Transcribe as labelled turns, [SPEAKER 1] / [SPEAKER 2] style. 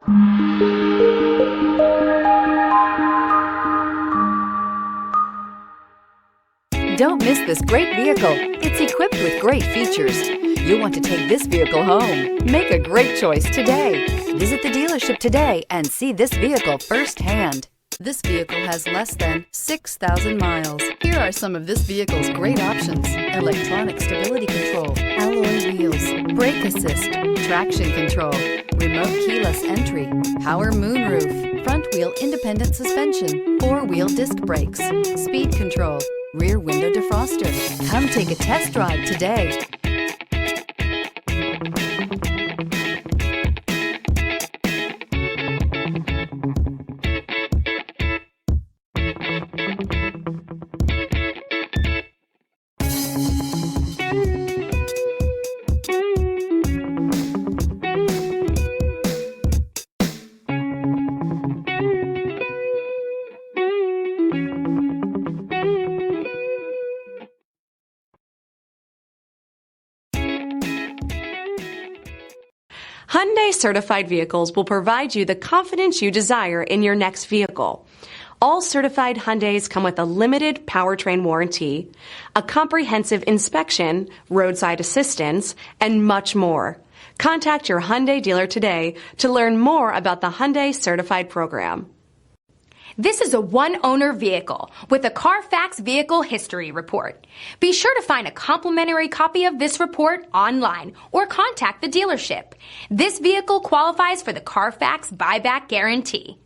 [SPEAKER 1] Don't miss this great vehicle. It's equipped with great features. You'll want to take this vehicle home. Make a great choice today. Visit the dealership today and see this vehicle firsthand. This vehicle has less than 6,000 miles. Here are some of this vehicle's great options: electronic stability control, alloy wheels, brake assist, traction control, remote keyless entry, power moonroof, front wheel independent suspension, four-wheel disc brakes, speed control, rear window defroster. Come take a test drive today.
[SPEAKER 2] Hyundai certified vehicles will provide you the confidence you desire in your next vehicle. All certified Hyundais come with a limited powertrain warranty, a comprehensive inspection, roadside assistance, and much more. Contact your Hyundai dealer today to learn more about the Hyundai Certified Program.
[SPEAKER 3] This is a one-owner vehicle with a CARFAX Vehicle History Report. Be sure to find a complimentary copy of this report online or contact the dealership. This vehicle qualifies for the CARFAX Buyback Guarantee.